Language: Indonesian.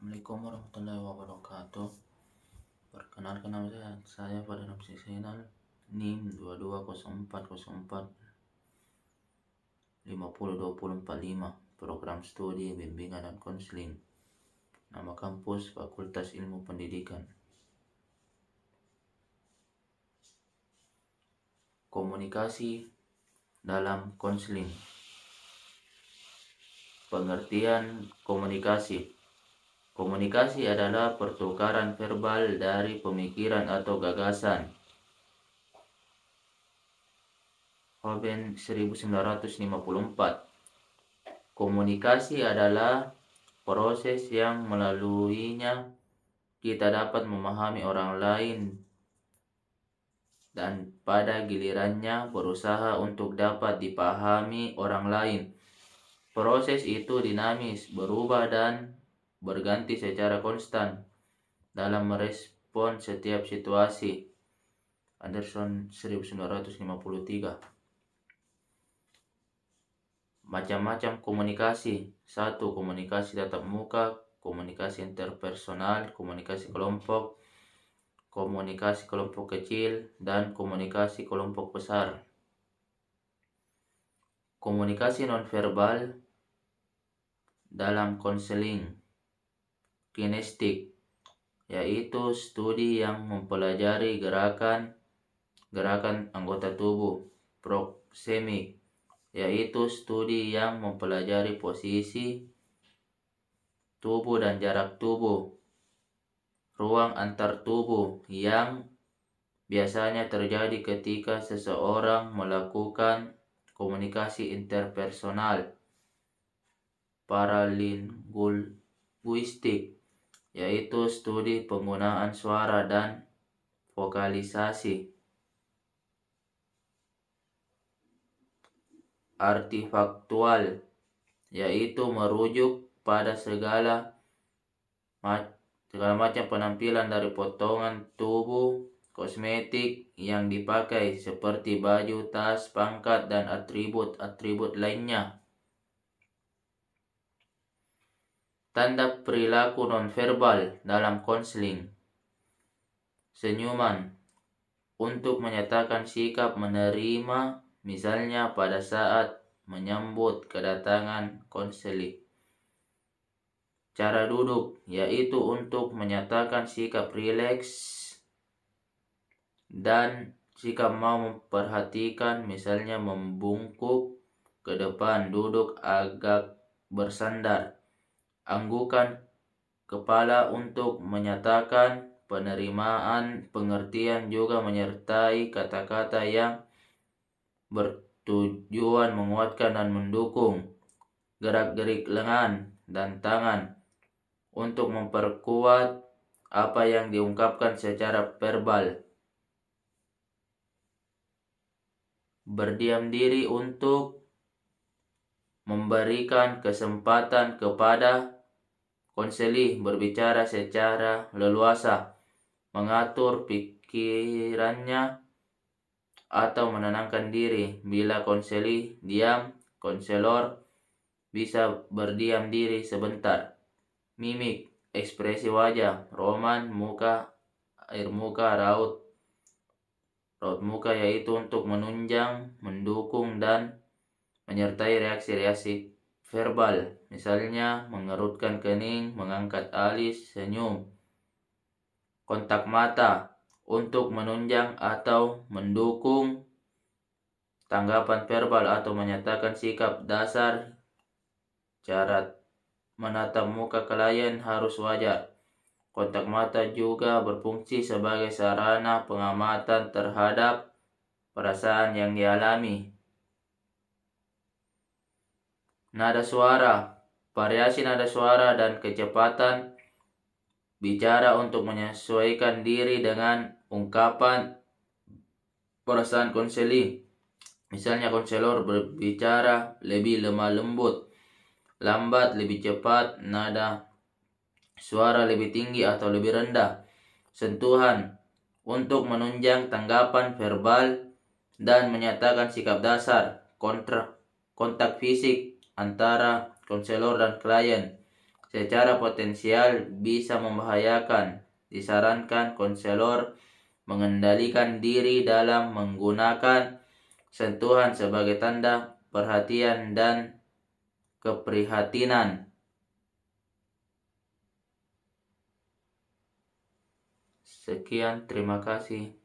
Assalamualaikum warahmatullahi wabarakatuh. Perkenalkan nama saya pada Nopsi Zainal, NIM 220404502045, Program Studi Bimbingan dan Konseling. Nama kampus Fakultas Ilmu Pendidikan. Komunikasi dalam konseling. Pengertian komunikasi. Komunikasi adalah pertukaran verbal dari pemikiran atau gagasan. Hoben 1954. Komunikasi adalah proses yang melaluinya kita dapat memahami orang lain dan pada gilirannya berusaha untuk dapat dipahami orang lain. Proses itu dinamis, berubah dan berganti secara konstan dalam merespon setiap situasi. Anderson 1953. Macam-macam komunikasi. 1. Komunikasi tatap muka, komunikasi interpersonal, komunikasi kelompok kecil, dan komunikasi kelompok besar. Komunikasi nonverbal dalam konseling. Kinestik, yaitu studi yang mempelajari gerakan anggota tubuh. Proksemik, yaitu studi yang mempelajari posisi tubuh dan jarak tubuh, ruang antar tubuh yang biasanya terjadi ketika seseorang melakukan komunikasi interpersonal. Paralinguistik, yaitu studi penggunaan suara dan vokalisasi. Artifaktual, yaitu merujuk pada segala macam penampilan dari potongan tubuh, kosmetik yang dipakai seperti baju, tas, pangkat, dan atribut-atribut lainnya. Tanda perilaku nonverbal dalam konseling. Senyuman untuk menyatakan sikap menerima, misalnya pada saat menyambut kedatangan konseling. Cara duduk, yaitu untuk menyatakan sikap rileks dan sikap mau memperhatikan, misalnya membungkuk ke depan, duduk agak bersandar. Anggukan kepala untuk menyatakan penerimaan, pengertian juga menyertai kata-kata yang bertujuan menguatkan dan mendukung. Gerak-gerik lengan dan tangan untuk memperkuat apa yang diungkapkan secara verbal. Berdiam diri untuk memberikan kesempatan kepada konseli berbicara secara leluasa, mengatur pikirannya atau menenangkan diri. Bila konseli diam, konselor bisa berdiam diri sebentar. Mimik, ekspresi wajah, roman muka, air muka, raut muka, yaitu untuk menunjang, mendukung, dan menyertai reaksi-reaksi verbal, misalnya mengerutkan kening, mengangkat alis, senyum. Kontak mata untuk menunjang atau mendukung tanggapan verbal atau menyatakan sikap dasar. Cara menatap muka klien harus wajar. Kontak mata juga berfungsi sebagai sarana pengamatan terhadap perasaan yang dialami. Nada suara, variasi nada suara dan kecepatan bicara untuk menyesuaikan diri dengan ungkapan perasaan konseli. Misalnya konselor berbicara lebih lemah lembut, lambat, lebih cepat, nada suara lebih tinggi atau lebih rendah. Sentuhan untuk menunjang tanggapan verbal dan menyatakan sikap dasar. Kontak fisik antara konselor dan klien secara potensial bisa membahayakan. Disarankan konselor mengendalikan diri dalam menggunakan sentuhan sebagai tanda perhatian dan keprihatinan. Sekian, terima kasih.